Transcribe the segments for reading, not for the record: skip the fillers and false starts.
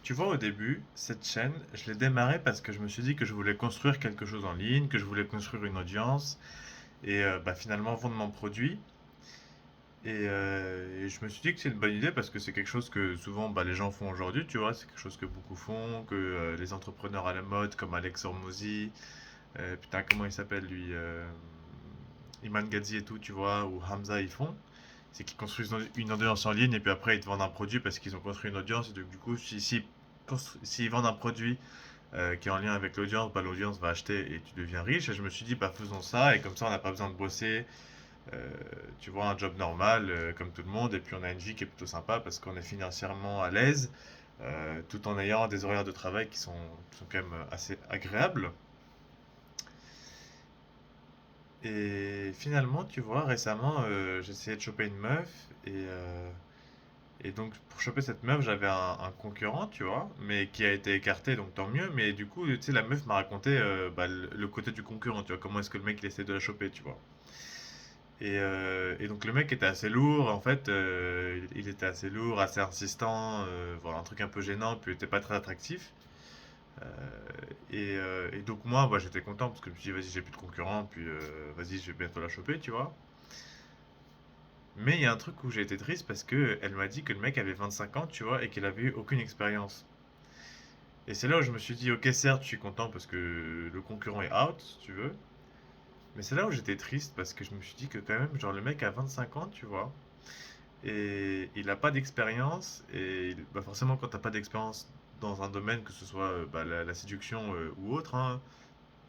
Tu vois, au début, cette chaîne, je l'ai démarrée parce que je me suis dit que je voulais construire quelque chose en ligne, que je voulais construire une audience et finalement vendre mon produit. Et je me suis dit que c'est une bonne idée parce que c'est quelque chose que souvent les gens font aujourd'hui, tu vois, c'est quelque chose que beaucoup font, que les entrepreneurs à la mode comme Alex Hormozy, putain, comment il s'appelle lui, Iman Gadzhi et tout, tu vois, ou Hamza, ils font. C'est qu'ils construisent une audience en ligne et puis après ils te vendent un produit parce qu'ils ont construit une audience. Et donc, du coup, s'ils vendent un produit qui est en lien avec l'audience, l'audience va acheter et tu deviens riche. Et je me suis dit, faisons ça et comme ça on n'a pas besoin de bosser, euh, tu vois, un job normal comme tout le monde. Et puis on a une vie qui est plutôt sympa parce qu'on est financièrement à l'aise tout en ayant des horaires de travail qui sont quand même assez agréables. Et finalement, tu vois, récemment, j'ai essayé de choper une meuf et donc pour choper cette meuf, j'avais un concurrent, tu vois, mais qui a été écarté, donc tant mieux. Mais du coup, tu sais, la meuf m'a raconté le côté du concurrent, tu vois, comment est-ce que le mec il essaie de la choper, tu vois. Et donc le mec était assez lourd, en fait, il était assez lourd, assez insistant, voilà, un truc un peu gênant, puis il était pas très attractif. Euh, et donc moi, j'étais content parce que je me suis dit, vas-y, j'ai plus de concurrent, puis vas-y, je vais bientôt la choper, tu vois. Mais il y a un truc où j'ai été triste parce que elle m'a dit que le mec avait 25 ans, tu vois, et qu'il avait eu aucune expérience. Et c'est là où je me suis dit, ok, certes, je suis content parce que le concurrent est out, si tu veux. Mais c'est là où j'étais triste parce que je me suis dit que quand même, genre, le mec a 25 ans, tu vois, et il n'a pas d'expérience. Et forcément, quand t'as pas d'expérience dans un domaine, que ce soit la séduction ou autre, hein,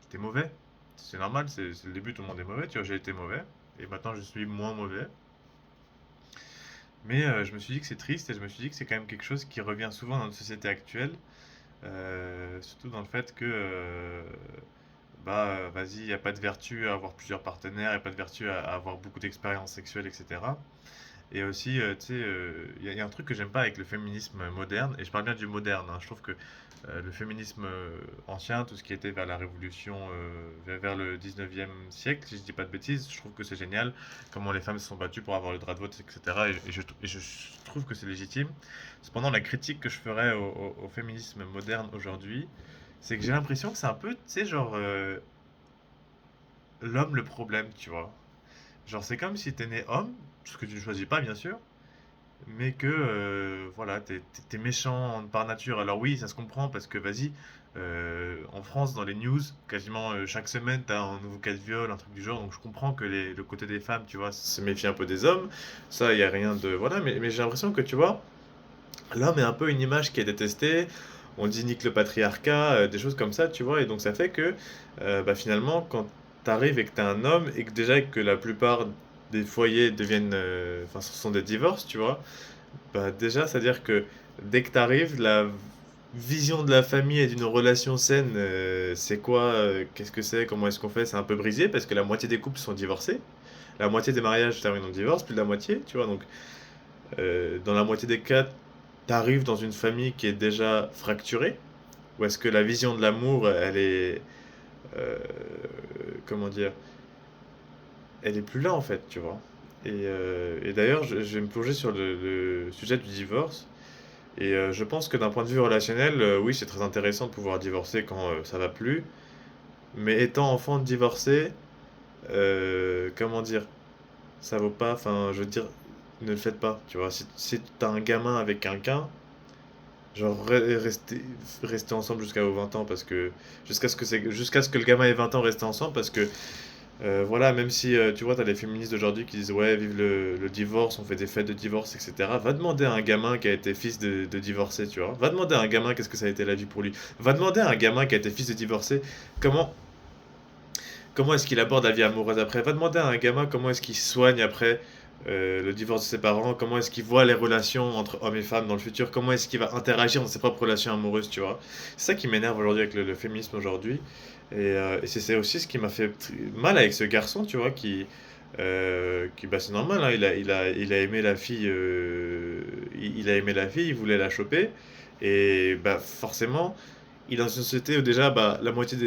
t'es mauvais. C'est normal, c'est le début, tout le monde est mauvais, tu vois, j'ai été mauvais. Et maintenant, je suis moins mauvais. Mais je me suis dit que c'est triste et je me suis dit que c'est quand même quelque chose qui revient souvent dans notre société actuelle. Surtout dans le fait que, vas-y, il n'y a pas de vertu à avoir plusieurs partenaires, il n'y a pas de vertu à avoir beaucoup d'expérience sexuelle, etc. Et aussi, tu sais, il y a un truc que j'aime pas avec le féminisme moderne, et je parle bien du moderne, hein. Je trouve que le féminisme ancien, tout ce qui était vers la révolution, vers le 19e siècle, si je dis pas de bêtises, je trouve que c'est génial, comment les femmes se sont battues pour avoir le droit de vote, etc. Et je trouve que c'est légitime. Cependant, la critique que je ferais au féminisme moderne aujourd'hui, c'est que j'ai l'impression que c'est un peu, tu sais, genre, l'homme le problème, tu vois. Genre, c'est comme si t'es né homme, ce que tu ne choisis pas, bien sûr, mais que voilà, t'es méchant par nature. Alors oui, ça se comprend parce que vas-y, en France, dans les news, quasiment chaque semaine, t'as un nouveau cas de viol, un truc du genre. Donc je comprends que le côté des femmes, tu vois, se méfie un peu des hommes. Ça, il y a rien de voilà, mais j'ai l'impression que tu vois, l'homme est un peu une image qui est détestée. On dit nique le patriarcat, des choses comme ça, tu vois. Et donc ça fait que finalement, quand t'arrives et que t'es un homme et que déjà que la plupart des foyers deviennent, ce sont des divorces, tu vois. Déjà, c'est-à-dire que dès que tu arrives, la vision de la famille et d'une relation saine, c'est quoi, qu'est-ce que c'est, comment est-ce qu'on fait, c'est un peu brisé parce que la moitié des couples sont divorcés. La moitié des mariages se terminent en divorce, plus de la moitié, tu vois. Donc, dans la moitié des cas, tu arrives dans une famille qui est déjà fracturée, ou est-ce que la vision de l'amour, elle est, euh, comment dire, elle est plus là en fait, tu vois. Et d'ailleurs, je vais me plonger sur le sujet du divorce. Et je pense que d'un point de vue relationnel, oui, c'est très intéressant de pouvoir divorcer quand ça va plus. Mais étant enfant divorcé, comment dire, ça vaut pas. Enfin, je veux dire, ne le faites pas. Tu vois, si t'as un gamin avec quelqu'un, genre restez ensemble jusqu'à vos 20 ans parce que jusqu'à ce que le gamin ait 20 ans, restez ensemble parce que voilà, même si tu vois, t'as les féministes d'aujourd'hui qui disent ouais, vive le divorce, on fait des fêtes de divorce, etc. Va demander à un gamin qui a été fils de divorcé, tu vois. Va demander à un gamin qu'est-ce que ça a été la vie pour lui. Va demander à un gamin qui a été fils de divorcé comment, comment est-ce qu'il aborde la vie amoureuse après. Va demander à un gamin comment est-ce qu'il soigne après le divorce de ses parents, comment est-ce qu'il voit les relations entre hommes et femmes dans le futur, comment est-ce qu'il va interagir dans ses propres relations amoureuses, tu vois. C'est ça qui m'énerve aujourd'hui avec le féminisme aujourd'hui. Et c'est aussi ce qui m'a fait mal avec ce garçon, tu vois, c'est normal, hein, il a aimé la fille, il a aimé la fille, il voulait la choper, et forcément, il est dans une société où déjà, la moitié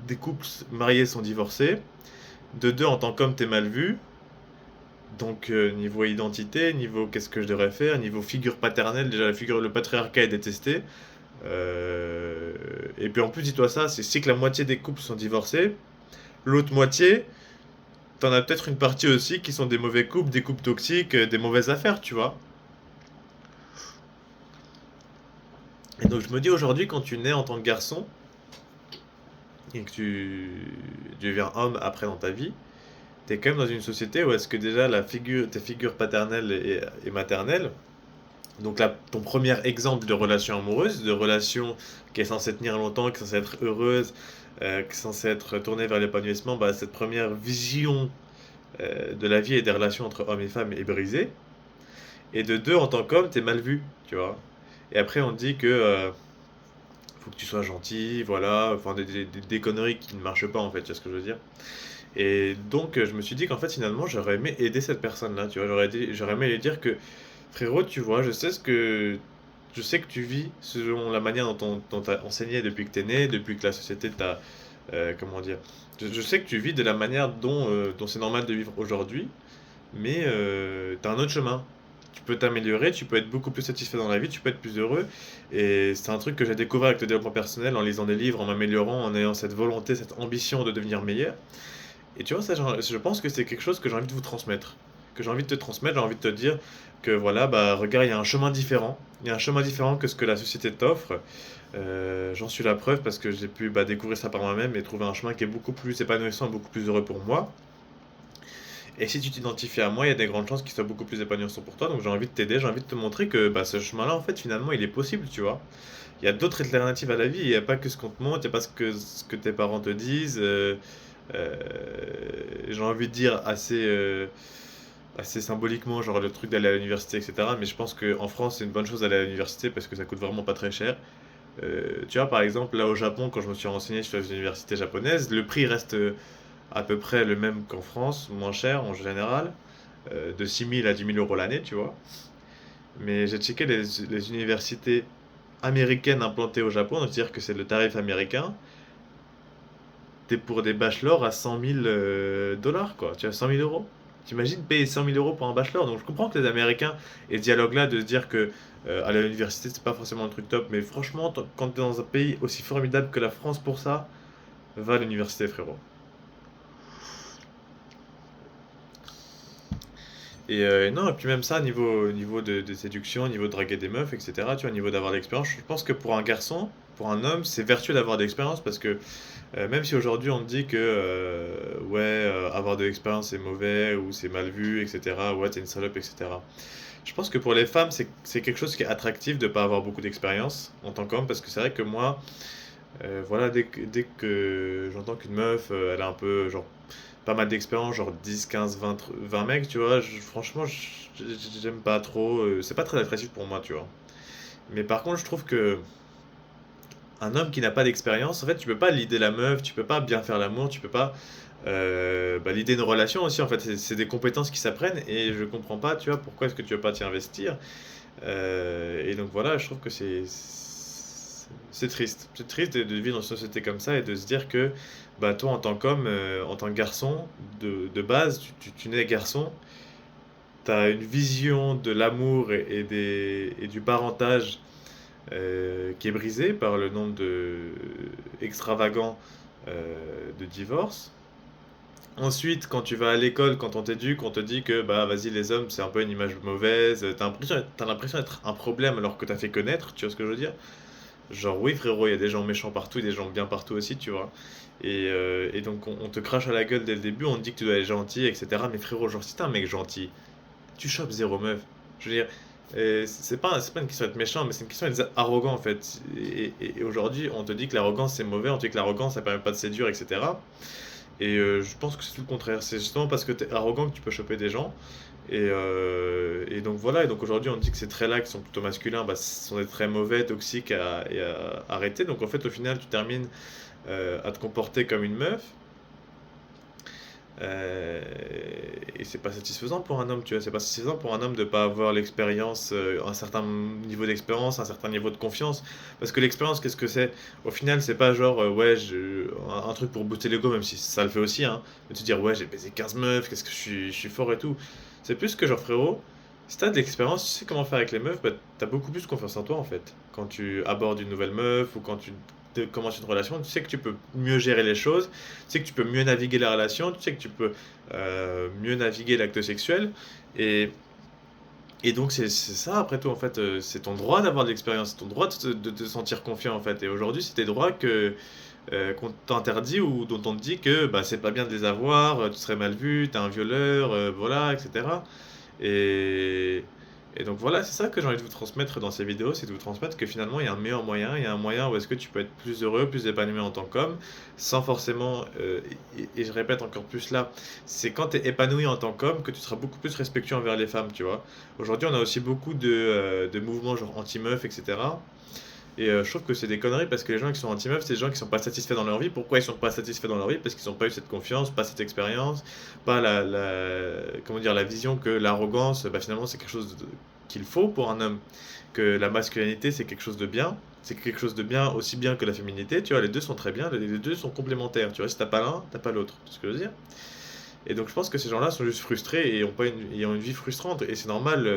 des couples mariés sont divorcés, de deux, en tant qu'homme, t'es mal vu, donc niveau identité, niveau qu'est-ce que je devrais faire, niveau figure paternelle, déjà le patriarcat est détesté, Et puis en plus, dis-toi ça, c'est que la moitié des couples sont divorcés. L'autre moitié, t'en as peut-être une partie aussi qui sont des mauvais couples, des couples toxiques, des mauvaises affaires, tu vois. Et donc je me dis aujourd'hui, quand tu nais en tant que garçon, et que tu deviens homme après dans ta vie, t'es quand même dans une société où est-ce que déjà tes figures paternelles et maternelles, donc là, ton premier exemple de relation amoureuse, de relation qui est censée tenir longtemps, qui est censée être heureuse, qui est censée être tournée vers l'épanouissement, bah, cette première vision de la vie et des relations entre hommes et femmes est brisée. Et de deux, en tant qu'homme, t'es mal vu, tu vois. Et après, on dit que faut que tu sois gentil, voilà, enfin des conneries qui ne marchent pas en fait, tu vois ce que je veux dire. Et donc, je me suis dit qu'en fait, finalement, j'aurais aimé aider cette personne-là, tu vois. J'aurais aimé lui dire que, frérot, tu vois, je sais que tu vis selon la manière dont t'as enseigné depuis que t'es né, depuis que la société t'a, comment dire. Je sais que tu vis de la manière dont c'est normal de vivre aujourd'hui, mais t'as un autre chemin. Tu peux t'améliorer, tu peux être beaucoup plus satisfait dans la vie, tu peux être plus heureux. Et c'est un truc que j'ai découvert avec le développement personnel en lisant des livres, en m'améliorant, en ayant cette volonté, cette ambition de devenir meilleur. Et tu vois, ça, je pense que c'est quelque chose que j'ai envie de vous transmettre. Que j'ai envie de te transmettre, j'ai envie de te dire que voilà, bah regarde, il y a un chemin différent. Il y a un chemin différent que ce que la société t'offre. J'en suis la preuve parce que j'ai pu bah, découvrir ça par moi-même et trouver un chemin qui est beaucoup plus épanouissant, beaucoup plus heureux pour moi. Et si tu t'identifies à moi, il y a des grandes chances qu'il soit beaucoup plus épanouissant pour toi. Donc j'ai envie de t'aider, j'ai envie de te montrer que bah, ce chemin-là, en fait, finalement, il est possible, tu vois. Il y a d'autres alternatives à la vie, il n'y a pas que ce qu'on te montre, il n'y a pas ce que tes parents te disent. Euh, j'ai envie de dire assez symboliquement, genre le truc d'aller à l'université, etc. Mais je pense qu'en France, c'est une bonne chose d'aller à l'université parce que ça coûte vraiment pas très cher. Tu vois, par exemple, là au Japon, quand je me suis renseigné sur les universités japonaises, le prix reste à peu près le même qu'en France, moins cher en général, de 6 000 à 10 000 € l'année, tu vois. Mais j'ai checké les universités américaines implantées au Japon, donc c'est-à-dire que c'est le tarif américain, t'es pour des bachelors à 100 000 dollars, quoi. Tu as 100 000 €. T'imagines payer 100 000 € pour un bachelor? Donc je comprends que les Américains aient ce dialogue-là de se dire que aller à l'université c'est pas forcément le truc top, mais franchement, quand t'es dans un pays aussi formidable que la France pour ça, va à l'université, frérot. Et non, et puis même ça, niveau de séduction, niveau de draguer des meufs, etc., tu vois, niveau d'avoir de l'expérience, je pense que pour un garçon, pour un homme, c'est vertueux d'avoir de l'expérience parce que même si aujourd'hui on te dit que ouais, avoir de l'expérience c'est mauvais ou c'est mal vu, etc., ouais, t'es une salope, etc. Je pense que pour les femmes, c'est quelque chose qui est attractif de pas avoir beaucoup d'expérience en tant qu'homme parce que c'est vrai que moi, voilà, dès que j'entends qu'une meuf, elle a un peu, genre, pas mal d'expérience, genre 10, 15, 20 mecs, tu vois, franchement, j'aime pas trop, c'est pas très attractif pour moi, tu vois. Mais par contre, je trouve que un homme qui n'a pas d'expérience, en fait, tu peux pas leader la meuf, tu peux pas bien faire l'amour, tu peux pas bah, leader une relation aussi, en fait, c'est des compétences qui s'apprennent et je comprends pas, tu vois, pourquoi est-ce que tu veux pas t'y investir. Et donc voilà, je trouve que c'est triste. C'est triste de vivre dans une société comme ça et de se dire que bah, toi, en tant qu'homme, en tant que garçon, de base, tu nais garçon, tu as une vision de l'amour et du parentage qui est brisée par le nombre extravagant de divorces. Ensuite, quand tu vas à l'école, quand on t'éduque, on te dit que bah vas-y les hommes c'est un peu une image mauvaise, t'as l'impression d'être un problème alors que t'as fait connaître, tu vois ce que je veux dire? Genre oui frérot, il y a des gens méchants partout, des gens bien partout aussi, tu vois. Et donc on te crache à la gueule dès le début, on te dit que tu dois être gentil, etc. Mais frérot, genre si t'es un mec gentil, tu chopes zéro meuf. Je veux dire, c'est pas une question d'être méchant, mais c'est une question d'être arrogant en fait. Et aujourd'hui, on te dit que l'arrogance c'est mauvais, on te dit que l'arrogance ça permet pas de séduire, etc. Et je pense que c'est tout le contraire. C'est justement parce que t'es arrogant que tu peux choper des gens. Et donc voilà, et donc aujourd'hui on dit que ces traits-là qui sont plutôt masculins, bah, ce sont des traits mauvais, toxiques et à arrêter. Donc en fait au final tu termines à te comporter comme une meuf. euh, et c'est pas satisfaisant pour un homme, tu vois. C'est pas satisfaisant pour un homme de pas avoir l'expérience, un certain niveau d'expérience, un certain niveau de confiance. Parce que l'expérience, qu'est-ce que c'est? Au final, c'est pas genre, ouais, un truc pour booster l'ego, même si ça le fait aussi, hein. De te dire, ouais, j'ai baisé 15 meufs, qu'est-ce que je suis fort et tout. C'est plus que genre, frérot. Si t'as de l'expérience, tu sais comment faire avec les meufs, bah, t'as beaucoup plus confiance en toi en fait. Quand tu abordes une nouvelle meuf ou quand tu commences une relation, tu sais que tu peux mieux gérer les choses, tu sais que tu peux mieux naviguer la relation, tu sais que tu peux mieux naviguer l'acte sexuel. Et, et donc c'est ça après tout en fait, c'est ton droit d'avoir de l'expérience, c'est ton droit de te sentir confiant en fait. Et aujourd'hui c'est tes droits qu'on t'interdit ou dont on te dit que bah, c'est pas bien de les avoir, tu serais mal vu, t'es un violeur, voilà, etc. Et, et donc voilà, c'est ça que j'ai envie de vous transmettre dans ces vidéos, c'est de vous transmettre que finalement il y a un meilleur moyen, il y a un moyen où est-ce que tu peux être plus heureux, plus épanoui en tant qu'homme, sans forcément, et je répète encore plus là, c'est quand tu es épanoui en tant qu'homme que tu seras beaucoup plus respectueux envers les femmes, tu vois. Aujourd'hui on a aussi beaucoup de mouvements genre anti-meufs, etc. Et je trouve que c'est des conneries parce que les gens qui sont anti-meufs, c'est des gens qui sont pas satisfaits dans leur vie. Pourquoi ils sont pas satisfaits dans leur vie? Parce qu'ils n'ont pas eu cette confiance, pas cette expérience, pas comment dire, la vision que l'arrogance, bah, finalement, c'est quelque chose qu'il faut pour un homme. Que la masculinité, c'est quelque chose de bien. C'est quelque chose de bien, aussi bien que la féminité. Tu vois, les deux sont très bien, les deux sont complémentaires. Tu vois, si t'as pas l'un, t'as pas l'autre. Tu vois ce que je veux dire? Et donc je pense que ces gens-là sont juste frustrés et ont une vie frustrante. Et c'est normal,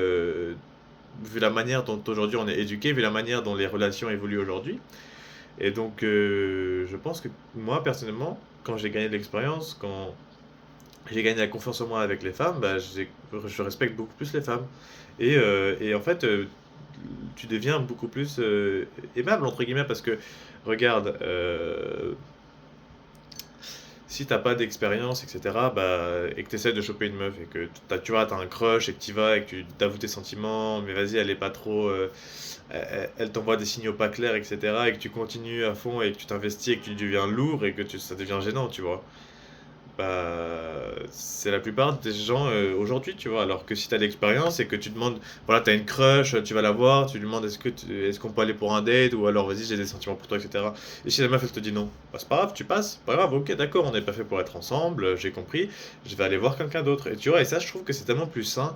vu la manière dont aujourd'hui on est éduqué, vu la manière dont les relations évoluent aujourd'hui. Et donc, je pense que moi, personnellement, quand j'ai gagné de l'expérience, quand j'ai gagné la confiance en moi avec les femmes, bah, je respecte beaucoup plus les femmes. Et en fait, tu deviens beaucoup plus aimable, entre guillemets, parce que, regarde, si t'as pas d'expérience, etc., bah, et que t'essaies de choper une meuf, et que tu vois, t'as un crush, et que t'y vas, et que tu t'avoues tes sentiments, mais vas-y, elle est pas trop, elle t'envoie des signaux pas clairs, etc., et que tu continues à fond, et que tu t'investis, et que tu deviens lourd, et que ça devient gênant, tu vois. Bah, c'est la plupart des gens aujourd'hui, tu vois. Alors que si tu as l'expérience et que tu demandes, voilà, tu as une crush, tu vas la voir, tu lui demandes est-ce qu'on peut aller pour un date ou alors vas-y, j'ai des sentiments pour toi, etc. Et si la meuf elle te dit non, bah, c'est pas grave, tu passes, pas grave, ok, d'accord, on n'est pas fait pour être ensemble, j'ai compris, je vais aller voir quelqu'un d'autre. Et tu vois, et ça, je trouve que c'est tellement plus sain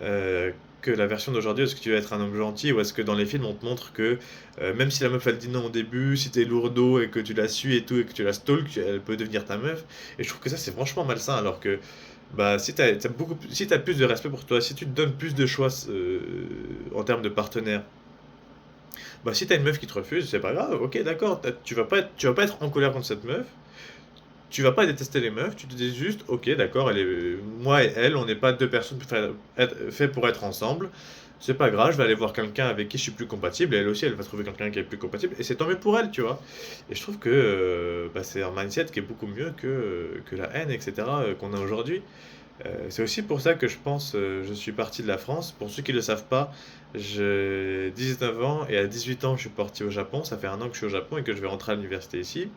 euh, que la version d'aujourd'hui. Est-ce que tu veux être un homme gentil ou est-ce que dans les films on te montre que même si la meuf elle dit non au début, si t'es lourdeau et que tu la suis et tout et que tu la stalk, elle peut devenir ta meuf. Et je trouve que ça c'est franchement malsain alors que bah si si t'as plus de respect pour toi, si tu te donnes plus de choix en termes de partenaire, bah si t'as une meuf qui te refuse, c'est pas grave, ok d'accord, tu vas pas être en colère contre cette meuf, tu vas pas détester les meufs, tu te dis juste, ok, d'accord, moi et elle, on n'est pas deux personnes faites pour être ensemble. C'est pas grave, je vais aller voir quelqu'un avec qui je suis plus compatible, et elle aussi, elle va trouver quelqu'un qui est plus compatible, et c'est tant mieux pour elle, tu vois. Et je trouve que bah, c'est un mindset qui est beaucoup mieux que la haine, etc., qu'on a aujourd'hui. C'est aussi pour ça que je pense, je suis parti de la France. Pour ceux qui ne le savent pas, j'ai 19 ans et à 18 ans, je suis parti au Japon. Ça fait un an que je suis au Japon et que je vais rentrer à l'université ici.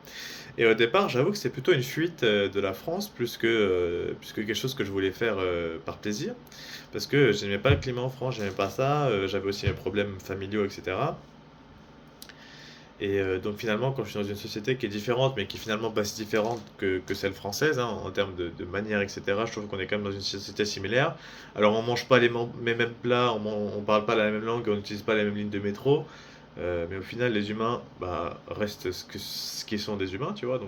Et au départ, j'avoue que c'est plutôt une fuite de la France plus que quelque chose que je voulais faire par plaisir. Parce que je n'aimais pas le climat en France, j'aimais pas ça, j'avais aussi mes problèmes familiaux, etc. Et donc finalement, quand je suis dans une société qui est différente, mais qui est finalement pas si différente que celle française, hein, en termes de manière, etc., je trouve qu'on est quand même dans une société similaire. Alors on mange pas les mêmes plats, on parle pas la même langue, on n'utilise pas la même ligne de métro, mais au final, les humains bah, restent ce qu'ils sont des humains, tu vois.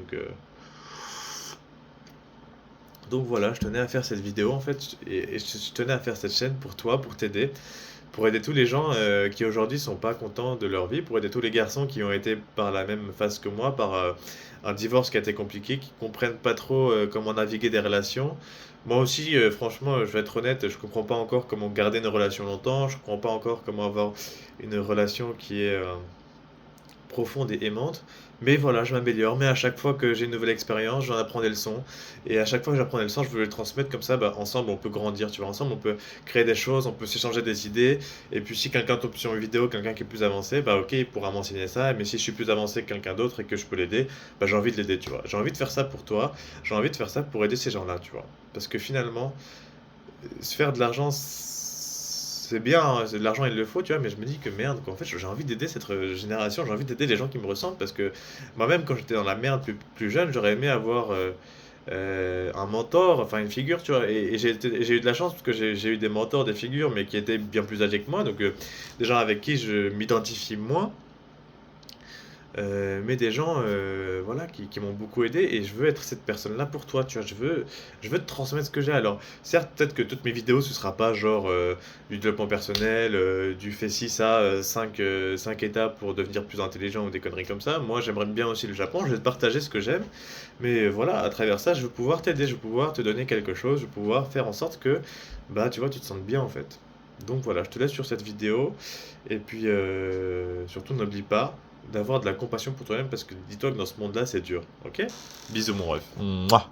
Donc voilà, je tenais à faire cette vidéo en fait, et je tenais à faire cette chaîne pour toi, pour t'aider, pour aider tous les gens qui aujourd'hui sont pas contents de leur vie, pour aider tous les garçons qui ont été par la même phase que moi, par un divorce qui a été compliqué, qui comprennent pas trop comment naviguer des relations. Moi aussi, franchement, je vais être honnête, je comprends pas encore comment garder une relation longtemps, je comprends pas encore comment avoir une relation qui est profonde et aimante. Mais voilà, je m'améliore. Mais à chaque fois que j'ai une nouvelle expérience, j'en apprends des leçons. Et à chaque fois que j'apprends des leçons, je veux les transmettre comme ça. Bah, ensemble, on peut grandir. Tu vois, ensemble, on peut créer des choses, on peut s'échanger des idées. Et puis, si quelqu'un tombe sur une vidéo, quelqu'un qui est plus avancé, bah, ok, il pourra m'enseigner ça. Mais si je suis plus avancé que quelqu'un d'autre et que je peux l'aider, bah, j'ai envie de l'aider, tu vois. J'ai envie de faire ça pour toi. J'ai envie de faire ça pour aider ces gens-là, tu vois. Parce que finalement, se faire de l'argent, c'est bien, hein, de l'argent il le faut, tu vois, mais je me dis que merde, qu'en fait j'ai envie d'aider cette génération, j'ai envie d'aider les gens qui me ressemblent parce que moi-même quand j'étais dans la merde plus jeune, j'aurais aimé avoir un mentor, enfin une figure, tu vois, et j'ai eu de la chance parce que j'ai eu des mentors, des figures, mais qui étaient bien plus âgés que moi, donc des gens avec qui je m'identifie moins. mais des gens, voilà, qui m'ont beaucoup aidé et je veux être cette personne-là pour toi, tu vois? Je veux te transmettre ce que j'ai. Alors certes, peut-être que toutes mes vidéos, ce sera pas genre, du développement personnel, du fais ci, ça, 5 étapes pour devenir plus intelligent ou des conneries comme ça. Moi, j'aimerais bien aussi le Japon, je vais te partager ce que j'aime, mais voilà, à travers ça, je veux pouvoir t'aider, je veux pouvoir te donner quelque chose, je veux pouvoir faire en sorte que, bah, tu vois, tu te sentes bien, en fait. Donc voilà, je te laisse sur cette vidéo et puis, surtout n'oublie pas d'avoir de la compassion pour toi-même parce que dis-toi que dans ce monde-là, c'est dur, OK? Bisous mon ref. Mouah.